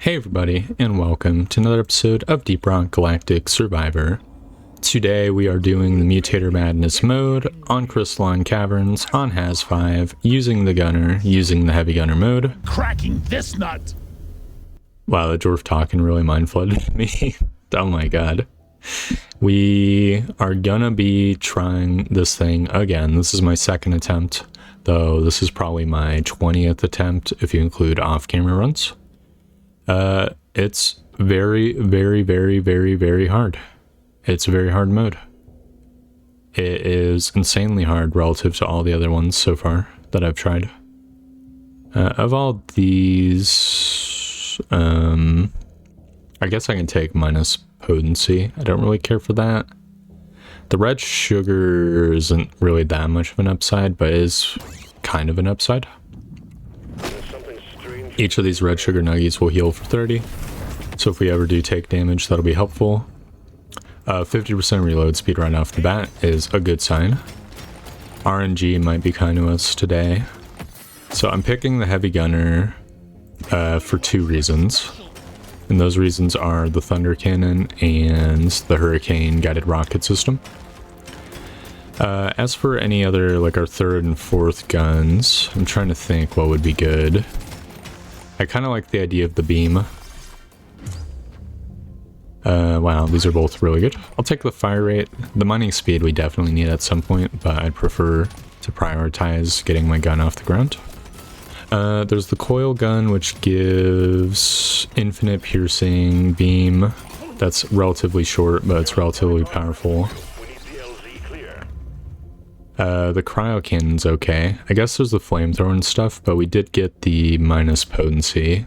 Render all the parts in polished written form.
Hey everybody, and welcome to another episode of Deep Rock Galactic Survivor. Today we are doing the Mutator Madness mode on Crystalline Caverns on Has-5, using the gunner, using the heavy gunner mode. Cracking this nut! Wow, the dwarf talking really mind flooded me. Oh my god. We are gonna be trying this thing again. This is my second attempt, though this is probably my 20th attempt if you include off-camera runs. It's very hard. It's a very hard mode. It is insanely hard relative to all the other ones so far that I've tried. Of all these, I guess I can take minus potency. I don't really care for that. The red sugar isn't really that much of an upside, but is kind of an upside. Each of these red sugar nuggies will heal for 30, so if we ever do take damage, that'll be helpful. 50% reload speed right off the bat is a good sign. RNG might be kind to us today. So I'm picking the heavy gunner for two reasons, and those reasons are the thunder cannon and the hurricane guided rocket system. As for any other, like our third and fourth guns, I'm trying to think what would be good. I kind of like the idea of the beam. Wow, these are both really good. I'll take the fire rate. The mining speed we definitely need at some point, but I'd prefer to prioritize getting my gun off the ground. There's the coil gun, which gives infinite piercing beam. That's relatively short, but it's relatively powerful. The cryo cannon's okay. I guess there's the flamethrower and stuff, but we did get the minus potency,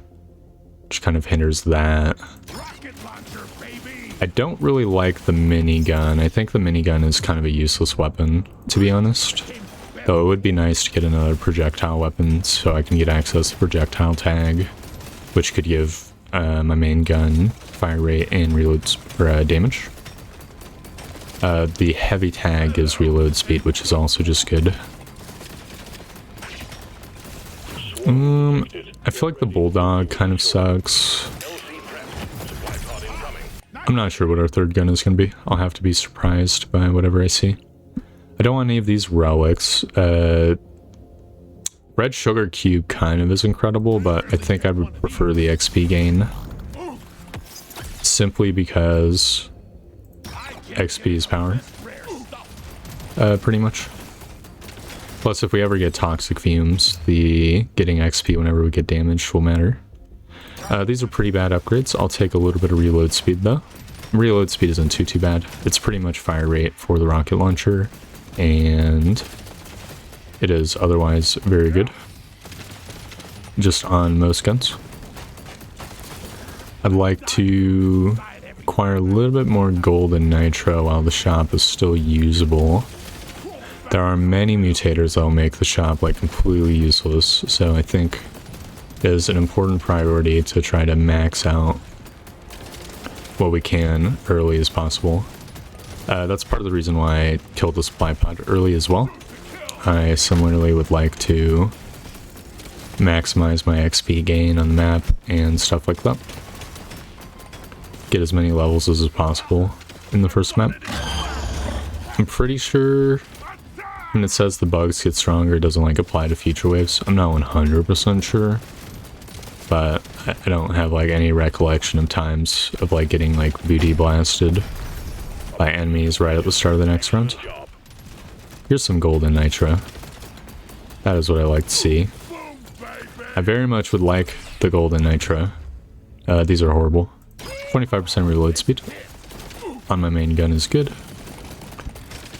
which kind of hinders that. I don't really like the minigun. I think the minigun is kind of a useless weapon, to be honest. Though it would be nice to get another projectile weapon so I can get access to projectile tag, which could give my main gun fire rate and reload damage. The heavy tag gives reload speed, which is also just good. I feel like the bulldog kind of sucks. I'm not sure what our third gun is going to be. I'll have to be surprised by whatever I see. I don't want any of these relics. Red sugar cube kind of is incredible, but I think I would prefer the XP gain. Simply because XP is power. Pretty much. Plus, if we ever get toxic fumes, the getting XP whenever we get damaged will matter. These are pretty bad upgrades. I'll take a little bit of reload speed though. Reload speed isn't too bad. It's pretty much fire rate for the rocket launcher, and it is otherwise very good. Just on most guns. I'd like to acquire a little bit more gold and nitro while the shop is still usable. There are many mutators that will make the shop like completely useless, so I think it is an important priority to try to max out what we can early as possible. That's part of the reason why I killed the supply pod early as well. I similarly would like to maximize my XP gain on the map and stuff like that. Get as many levels as possible in the first map. I'm pretty sure when it says the bugs get stronger, it doesn't like apply to future waves. I'm not 100% sure, but I don't have like any recollection of times of like getting like booty blasted by enemies right at the start of the next round. Here's some gold and nitro. That is what I like to see. I very much would like the gold and nitro. These are horrible. 25% reload speed on my main gun is good.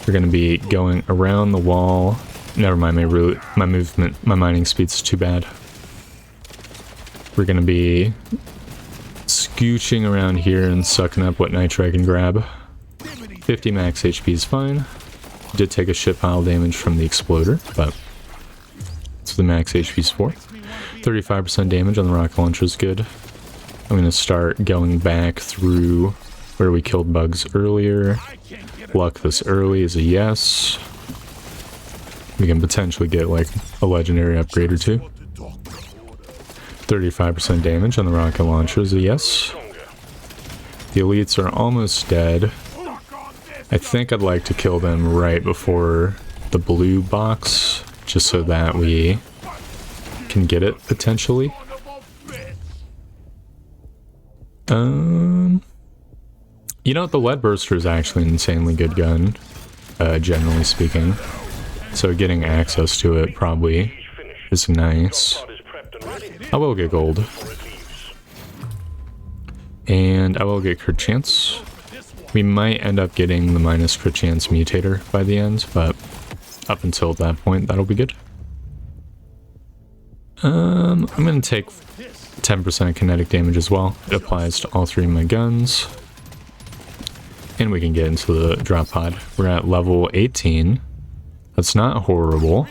We're going to be going around the wall. Never mind, my mining speed's too bad. We're going to be scooching around here and sucking up what nitro I can grab. 50 max HP is fine. Did take a shit pile damage from the exploder, but that's what the max HP is for. 35% damage on the rocket launcher is good. I'm going to start going back through where we killed bugs earlier. Luck this early is a yes. We can potentially get like a legendary upgrade or two. 35% damage on the rocket launcher is a yes. The elites are almost dead. I think I'd like to kill them right before the blue box, just so that we can get it, potentially. You know, the lead burster is actually an insanely good gun, generally speaking. So getting access to it probably is nice. I will get gold. And I will get crit chance. We might end up getting the minus crit chance mutator by the end, but up until that point, that'll be good. I'm gonna take 10% kinetic damage as well. It applies to all 3 of my guns. And we can get into the drop pod. We're at level 18. That's not horrible.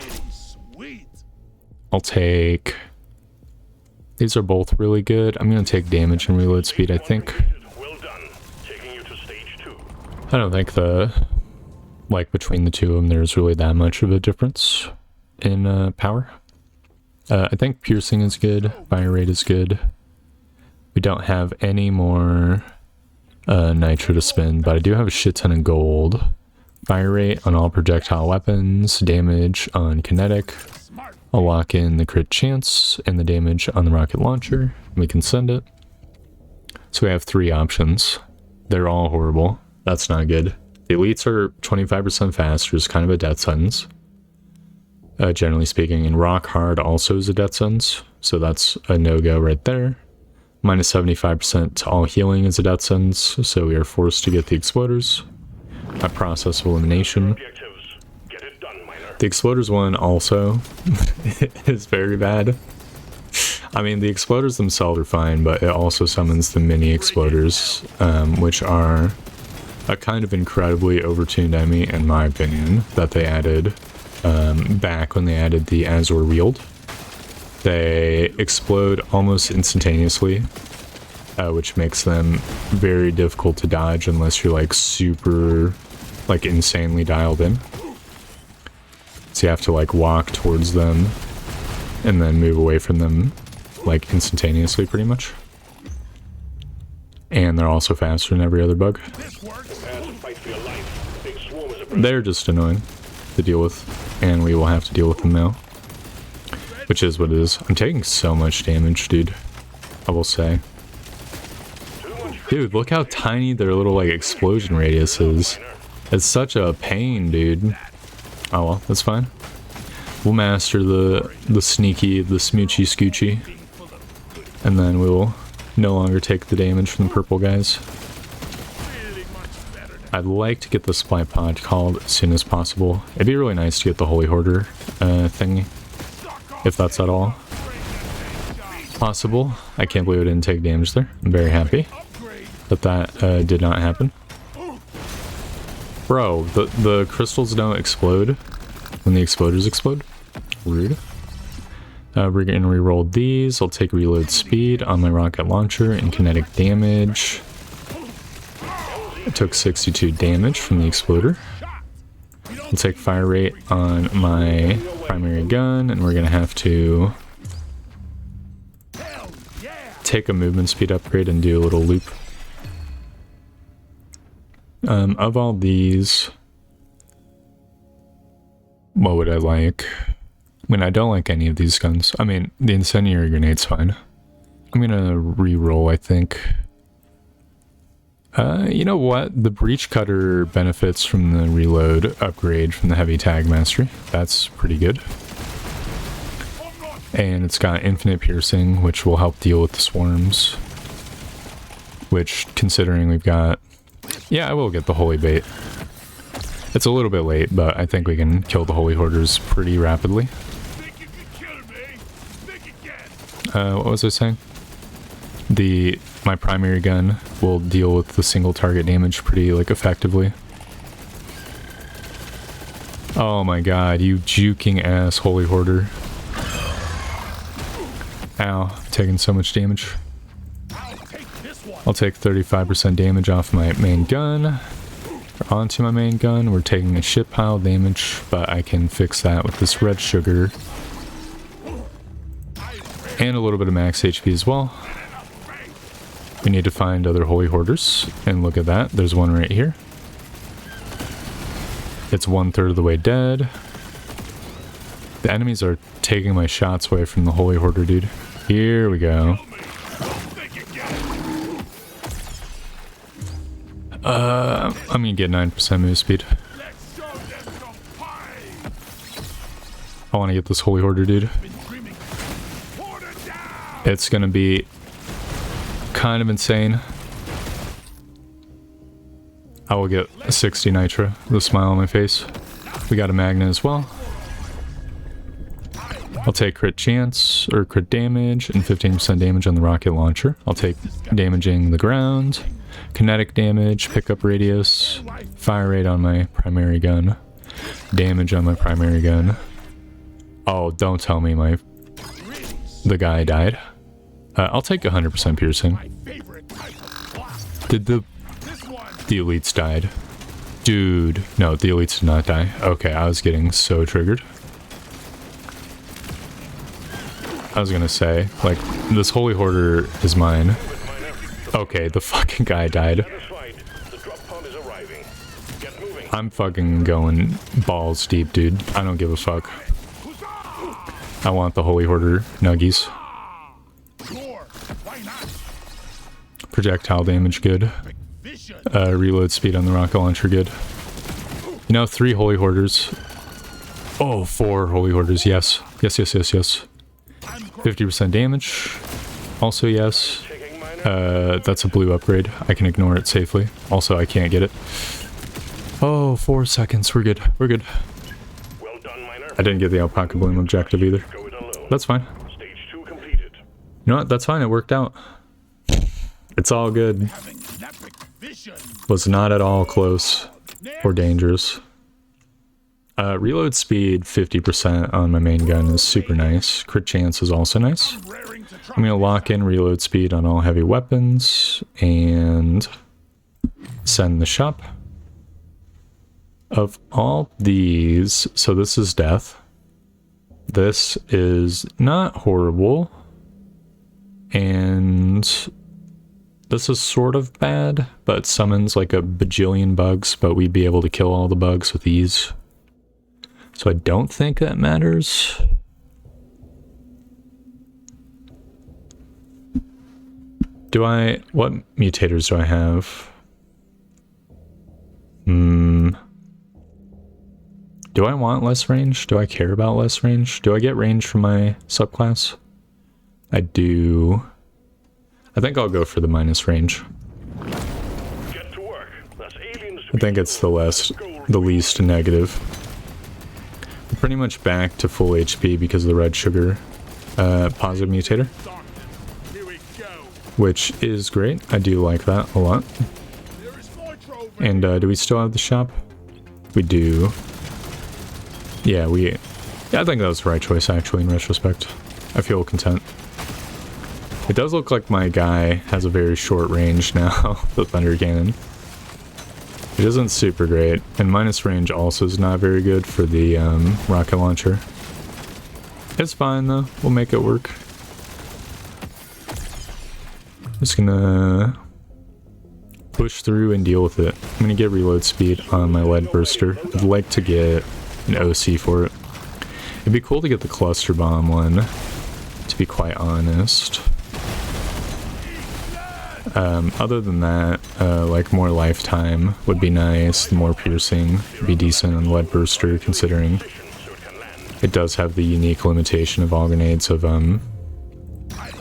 I'll take... These are both really good. I'm gonna take damage and reload speed, I think. I don't think between the two of them there's really that much of a difference in power. I think piercing is good, fire rate is good. We don't have any more nitro to spend, but I do have a shit ton of gold. Fire rate on all projectile weapons, damage on kinetic. I'll lock in the crit chance and the damage on the rocket launcher. We can send it. So we have 3 options. They're all horrible. That's not good. The elites are 25% faster, is kind of a death sentence. Generally speaking, and rock hard also is a death sentence, so that's a no-go right there. Minus 75% to all healing is a death sentence, so we are forced to get the exploders. A process of elimination. The exploders one also is very bad. I mean, the exploders themselves are fine, but it also summons the mini exploders, which are a kind of incredibly overtuned enemy, in my opinion, that they added back when they added the Azure Wield. They explode almost instantaneously, which makes them very difficult to dodge unless you're like super, like insanely dialed in. So you have to like walk towards them and then move away from them like instantaneously pretty much. And they're also faster than every other bug. They're just annoying to deal with, and we will have to deal with them now. Which is what it is. I'm taking so much damage, dude. I will say. Dude, look how tiny their little like explosion radius is. It's such a pain, dude. Oh well, that's fine. We'll master the sneaky, the smoochy scoochy. And then we'll no longer take the damage from the purple guys. I'd like to get the supply pod called as soon as possible. It'd be really nice to get the Holy Hoarder thing, if that's at all possible. I can't believe it didn't take damage there. I'm very happy that that did not happen. Bro, the crystals don't explode when the exploders explode. Rude. We're going to reroll these. I'll take reload speed on my rocket launcher and kinetic damage. I took 62 damage from the exploder. I'll take fire rate on my primary gun, and we're going to have to take a movement speed upgrade and do a little loop. Of all these, what would I like? I mean, I don't like any of these guns. I mean, the incendiary grenade's fine. I'm gonna re-roll, I think. You know what? The breach cutter benefits from the reload upgrade from the heavy tag mastery. That's pretty good. And it's got infinite piercing, which will help deal with the swarms. Which, considering we've got... Yeah, I will get the holy bait. It's a little bit late, but I think we can kill the holy hoarders pretty rapidly. What was I saying? My primary gun will deal with the single target damage pretty like effectively. Oh my god, you juking ass holy hoarder. Ow, I'm taking so much damage. I'll take 35% damage off my main gun. Or onto my main gun. We're taking a shit pile damage, but I can fix that with this red sugar. And a little bit of max HP as well. We need to find other Holy Hoarders. And look at that. There's one right here. It's 1/3 of the way dead. The enemies are taking my shots away from the Holy Hoarder, dude. Here we go. I'm gonna get 9% move speed. I want to get this Holy Hoarder, dude. It's gonna be kind of insane. I will get a 60 nitro with a smile on my face. We got a magnet as well. I'll take crit chance or crit damage and 15% damage on the rocket launcher. I'll take damaging the ground, kinetic damage, pickup radius, fire rate on my primary gun, damage on my primary gun. Oh, don't tell me the guy died. I'll take 100% piercing. Did the elites died? Dude, no, the elites did not die. Okay, I was getting so triggered. I was gonna say, like, this Holy Hoarder is mine. Okay, the fucking guy died. I'm fucking going balls deep, dude. I don't give a fuck. I want the Holy Hoarder nuggies. Projectile damage, good. Reload speed on the rocket launcher, good. You know, 3 Holy Hoarders. Oh, 4 Holy Hoarders, yes. Yes, yes, yes, yes. 50% damage. Also, yes. That's a blue upgrade. I can ignore it safely. Also, I can't get it. Oh, 4 seconds. We're good. We're good. I didn't get the Alpaca Bloom objective either. That's fine. You know what? That's fine. It worked out. It's all good. Was not at all close or dangerous. Reload speed 50% on my main gun is super nice. Crit chance is also nice. I'm going to lock in reload speed on all heavy weapons and send the shop. Of all these, so this is death. This is not horrible. And this is sort of bad, but summons like a bajillion bugs, but we'd be able to kill all the bugs with ease. So I don't think that matters. What mutators do I have? Do I want less range? Do I care about less range? Do I get range from my subclass? I do. I think I'll go for the minus range. Get to work. I think it's the least negative. We're pretty much back to full HP because of the red sugar positive mutator. Which is great. I do like that a lot. And do we still have the shop? We do. Yeah, I think that was the right choice actually in retrospect. I feel content. It does look like my guy has a very short range now, the thunder cannon. It isn't super great, and minus range also is not very good for the rocket launcher. It's fine though, we'll make it work. Just gonna push through and deal with it. I'm gonna get reload speed on my lead burster. I'd like to get an OC for it. It'd be cool to get the cluster bomb one, to be quite honest. Other than that, like more lifetime would be nice, the more piercing would be decent on the lead burster, considering it does have the unique limitation of all grenades of, yeah,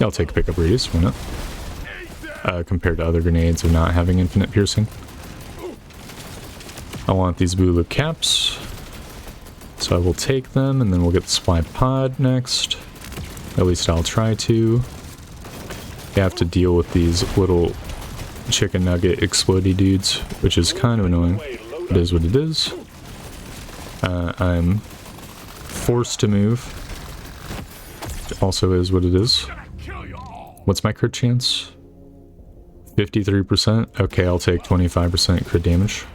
I'll take pickup radius, why not? Compared to other grenades of not having infinite piercing. I want these blue loop caps, so I will take them, and then we'll get the supply pod next. At least I'll try to. You have to deal with these little chicken nugget explodey dudes, which is kind of annoying. It is what it is. I'm forced to move. Which also is what it is. What's my crit chance? 53%? Okay, I'll take 25% crit damage.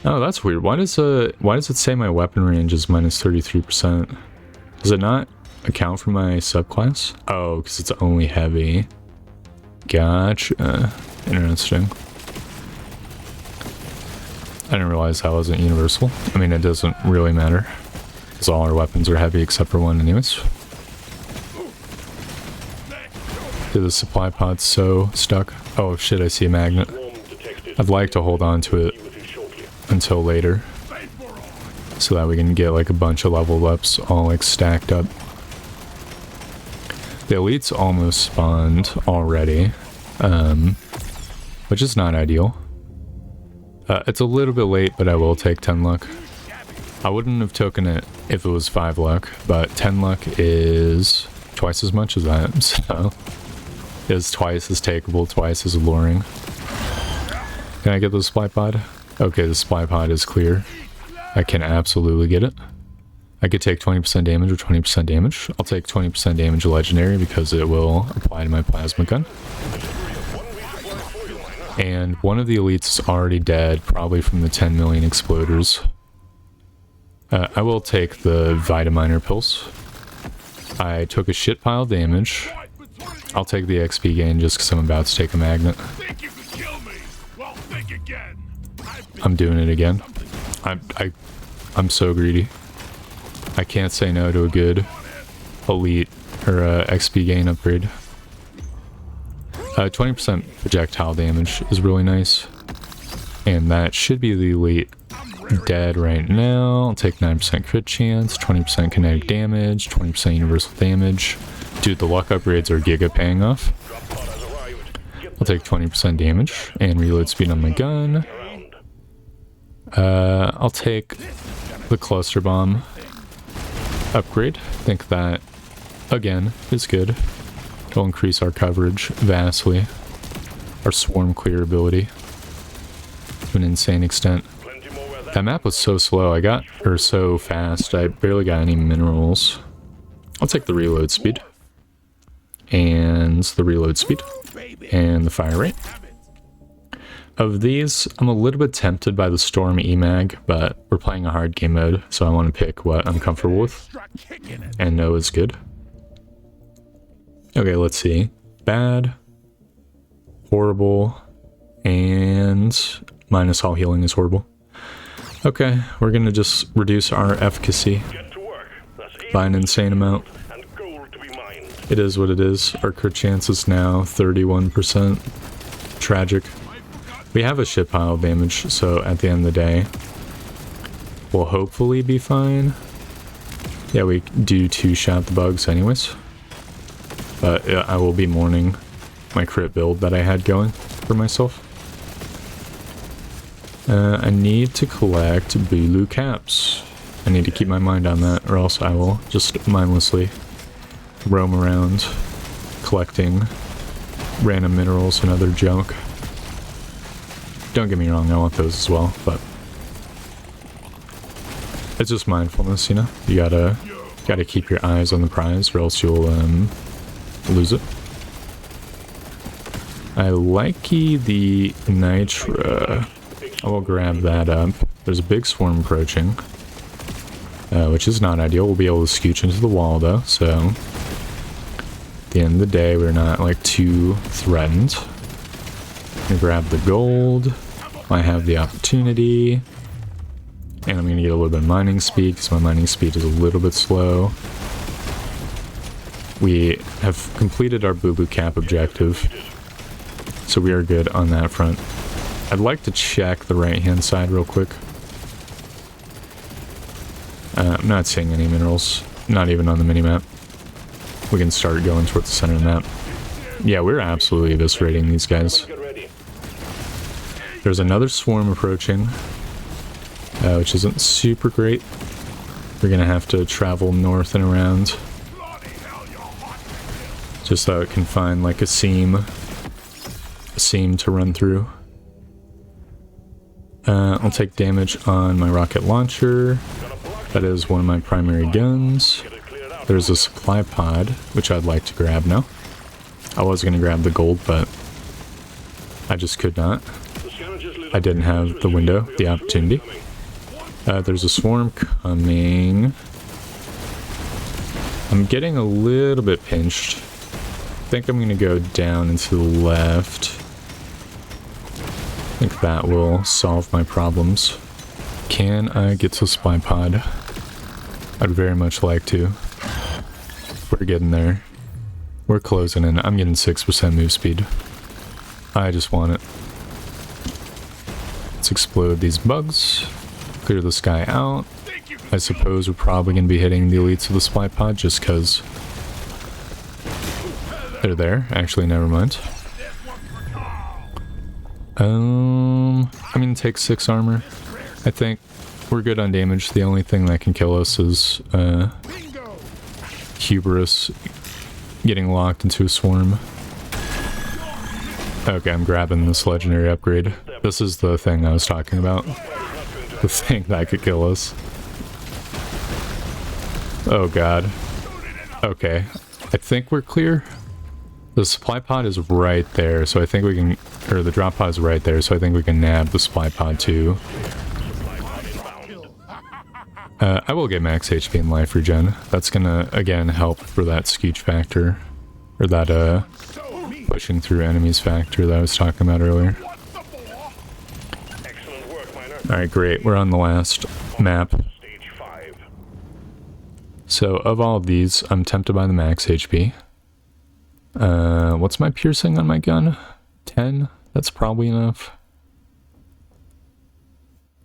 Oh, that's weird. Why does it say my weapon range is minus 33%? Does it not account for my subclass? Oh, because it's only heavy. Gotcha. Interesting. I didn't realize that wasn't universal. I mean, it doesn't really matter, because all our weapons are heavy except for one anyways. Dude, the supply pod's so stuck. Oh shit, I see a magnet. I'd like to hold on to it until later, so that we can get like a bunch of level ups all like stacked up. The elites almost spawned already, which is not ideal. It's a little bit late, but I will take 10 luck. I wouldn't have taken it if it was 5 luck, but 10 luck is twice as much as that, so it's twice as takeable, twice as alluring. Can I get the supply pod? Okay, the supply pod is clear. I can absolutely get it. I could take 20% damage or 20% damage. I'll take 20% damage legendary because it will apply to my plasma gun. And one of the elites is already dead, probably from the 10 million exploders. I will take the Vitaminer pills. I took a shit pile of damage. I'll take the XP gain just because I'm about to take a magnet. I'm doing it again. I'm so greedy. I can't say no to a good elite or XP gain upgrade. 20% projectile damage is really nice. And that should be the elite dead right now. I'll take 9% crit chance, 20% kinetic damage, 20% universal damage. Dude, the luck upgrades are giga paying off. I'll take 20% damage and reload speed on my gun. I'll take the cluster bomb upgrade. I think that, again, is good. It'll increase our coverage vastly. Our swarm clear ability to an insane extent. That map was so slow, or so fast, I barely got any minerals. I'll take the reload speed. And the reload speed. And the fire rate. Of these, I'm a little bit tempted by the Storm EMAG, but we're playing a hard game mode, so I want to pick what I'm comfortable with. And know is good. Okay, let's see. Bad, horrible, and minus all healing is horrible. Okay, we're gonna just reduce our efficacy by an insane amount. It is what it is. Our crit chance is now 31%. Tragic. We have a shit pile of damage, so at the end of the day, we'll hopefully be fine. Yeah, we do two-shot the bugs anyways. But I will be mourning my crit build that I had going for myself. I need to collect Bulu caps. I need to keep my mind on that, or else I will just mindlessly roam around collecting random minerals and other junk. Don't get me wrong, I want those as well, but it's just mindfulness, you know? You gotta keep your eyes on the prize, or else you'll lose it. I like the Nitra. I will grab that up. There's a big swarm approaching, which is not ideal. We'll be able to scooch into the wall though, so at the end of the day, we're not like too threatened. I'm gonna grab the gold. I have the opportunity, and I'm gonna get a little bit of mining speed because my mining speed is a little bit slow. We have completed our Boo Boo Cap objective, so we are good on that front. I'd like to check the right-hand side real quick. I'm not seeing any minerals, not even on the minimap. We can start going towards the center of the map. Yeah, we're absolutely eviscerating these guys. There's another swarm approaching, which isn't super great. We're gonna have to travel north and around, just so it can find like a seam to run through. I'll take damage on my rocket launcher. That is one of my primary guns. There's a supply pod, which I'd like to grab now. I was going to grab the gold, but I just could not. I didn't have the window, the opportunity. There's a swarm coming. I'm getting a little bit pinched. I think I'm gonna go down and to the left. I think that will solve my problems. Can I get to Spy Pod? I'd very much like to. We're getting there. We're closing in. I'm getting 6% move speed. I just want it. Let's explode these bugs. Clear the sky out. I suppose we're probably going to be hitting the elites of the Spy Pod just because they're there. Actually, never mind. I'm going to take 6 armor. I think we're good on damage. The only thing that can kill us is Hubris getting locked into a swarm. Okay, I'm grabbing this legendary upgrade. This is the thing I was talking about. The thing that could kill us. Oh god. Okay, I think we're clear. The supply pod is right there, so I think we can... Or the drop pod is right there, so I think we can nab the supply pod too. I will get max HP and life regen. That's gonna, again, help for that scooch factor. Or that, pushing through enemies factor that I was talking about earlier. Alright, great. We're on the last map. So, of all of these, I'm tempted by the max HP. What's my piercing on my gun? 10? That's probably enough.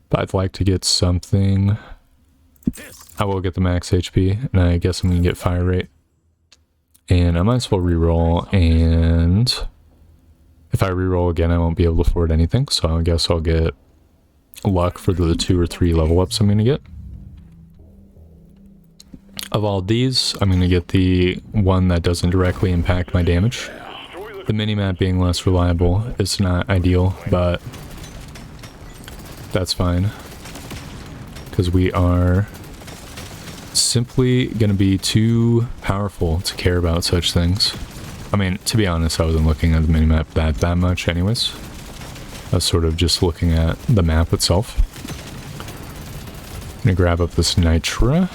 But I'd like to get something... I will get the max HP, and I guess I'm going to get fire rate. And I might as well reroll, and if I reroll again, I won't be able to afford anything, so I guess I'll get luck for the 2 or 3 level ups I'm going to get. Of all these, I'm going to get the one that doesn't directly impact my damage. The minimap being less reliable is not ideal, but that's fine. Because we are simply going to be too powerful to care about such things. I mean, to be honest, I wasn't looking at the minimap that much anyways. I was sort of just looking at the map itself. I'm going to grab up this Nitra.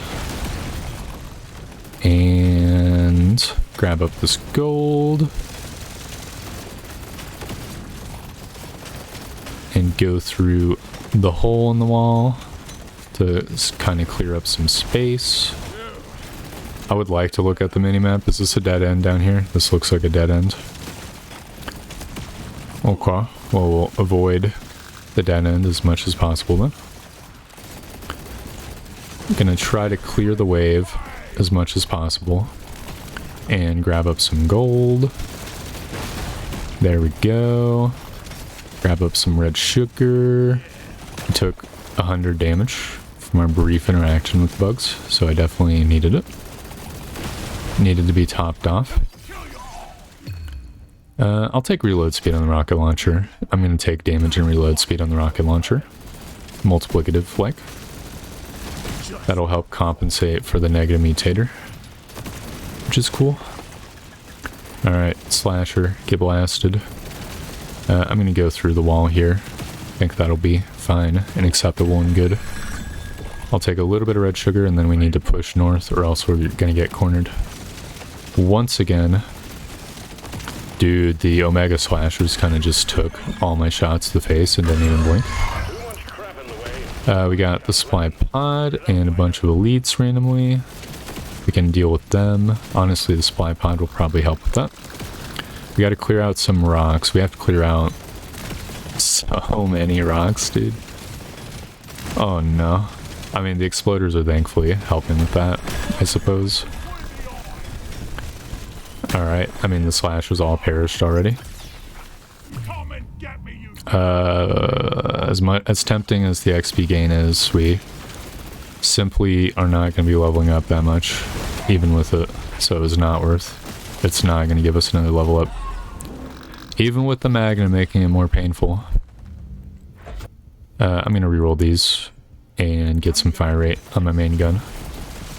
And grab up this gold. And go through the hole in the wall to kind of clear up some space. I would like to look at the minimap. Is this a dead end down here? This looks like a dead end. Okay, well, we'll avoid the dead end as much as possible then. I'm gonna try to clear the wave as much as possible and grab up some gold. There we go. Grab up some red sugar. I took 100 damage from our brief interaction with bugs, so I definitely needed it. Needed to be topped off. I'll take reload speed on the rocket launcher. I'm going to take damage and reload speed on the rocket launcher. Multiplicative, like. That'll help compensate for the negative mutator, which is cool. Alright, slasher, get blasted. I'm going to go through the wall here. I think that'll be fine and acceptable and good. I'll take a little bit of red sugar and then we need to push north or else we're going to get cornered. Once again, dude, the Omega Slashers kind of just took all my shots to the face and didn't even blink. We got the supply pod and a bunch of elites randomly. We can deal with them. Honestly, the supply pod will probably help with that. We got to clear out some rocks. We have to clear out so many rocks, dude. Oh no. I mean, the exploders are thankfully helping with that, I suppose. Alright, I mean, the slashers all perished already. As tempting as the XP gain is, we simply are not going to be leveling up that much, even with it. So it's not worth. It's not going to give us another level up. Even with the Magna making it more painful. I'm going to reroll these and get some fire rate on my main gun.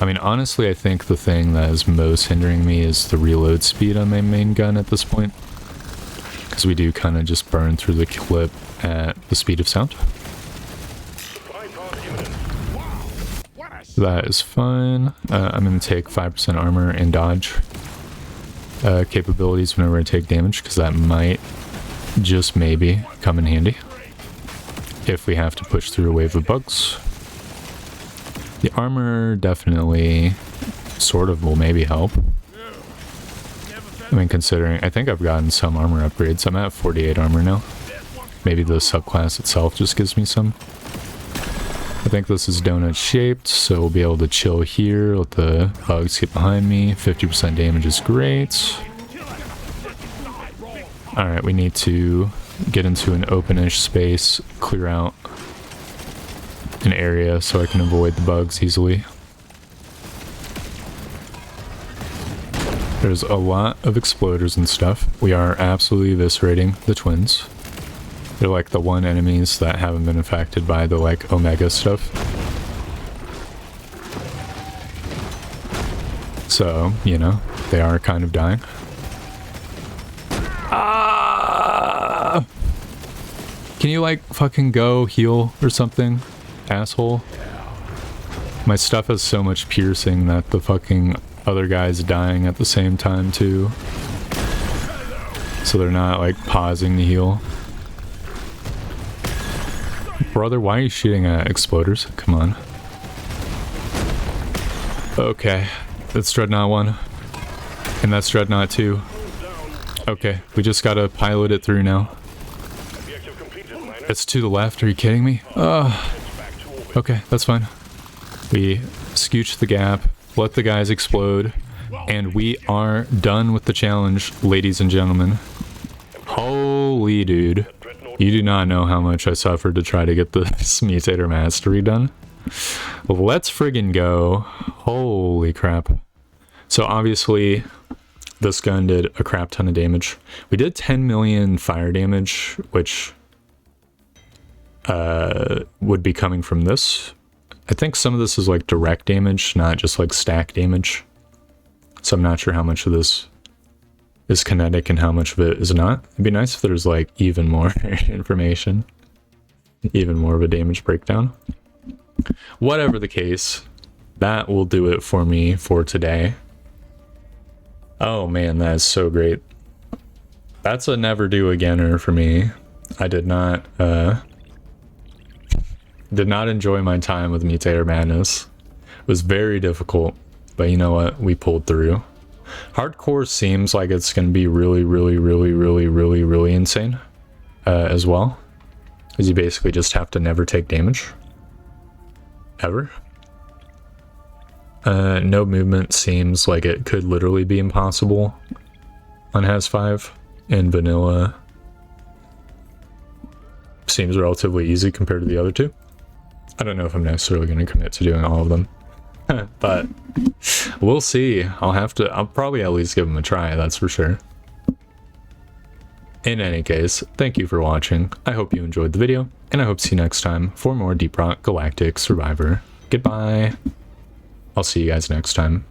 I mean, honestly, I think the thing that is most hindering me is the reload speed on my main gun at this point. Because we do kind of just burn through the clip at the speed of sound. that is fine. I'm going to take 5% armor and dodge capabilities whenever I take damage, because that might just maybe come in handy if we have to push through a wave of bugs. The armor definitely sort of will maybe help. I mean, considering I think I've gotten some armor upgrades. I'm at 48 armor now. Maybe the subclass itself just gives me some. I think this is donut shaped, so we'll be able to chill here, let the bugs get behind me. 50% damage is great. Alright, we need to get into an open-ish space, clear out an area so I can avoid the bugs easily. There's a lot of exploders and stuff. We are absolutely eviscerating the twins. They're like the one enemies that haven't been affected by the like Omega stuff. So, you know, they are kind of dying. Ah! Can you like fucking go heal or something, asshole? My stuff has so much piercing that the fucking other guy's dying at the same time too. So they're not like pausing to heal. Brother, why are you shooting at exploders? Come on. Okay, that's Dreadnought 1. And that's Dreadnought 2. Okay, we just gotta pilot it through now. It's to the left, are you kidding me? Okay, that's fine. We scooch the gap, let the guys explode, and we are done with the challenge, ladies and gentlemen. Holy dude. You do not know how much I suffered to try to get this Mutator Mastery done. Let's friggin' go. Holy crap. So obviously, this gun did a crap ton of damage. We did 10 million fire damage, which would be coming from this. I think some of this is like direct damage, not just like stack damage. So I'm not sure how much of this is kinetic and how much of it is not. It'd be nice if there's like even more information, even more of a damage breakdown. Whatever the case, that will do it for me for today. Oh man, that is so great. That's a never do againer for me. I did not enjoy my time with Mutator Madness. It was very difficult, but you know what? We pulled through. Hardcore seems like it's going to be really insane as well, because you basically just have to never take damage. Ever. No movement seems like it could literally be impossible on Has 5, and Vanilla seems relatively easy compared to the other two. I don't know if I'm necessarily going to commit to doing all of them. But we'll see. I'll probably at least give them a try, that's for sure. In any case, thank you for watching. I hope you enjoyed the video, and I hope to see you next time for more Deep Rock Galactic Survivor. Goodbye. I'll see you guys next time.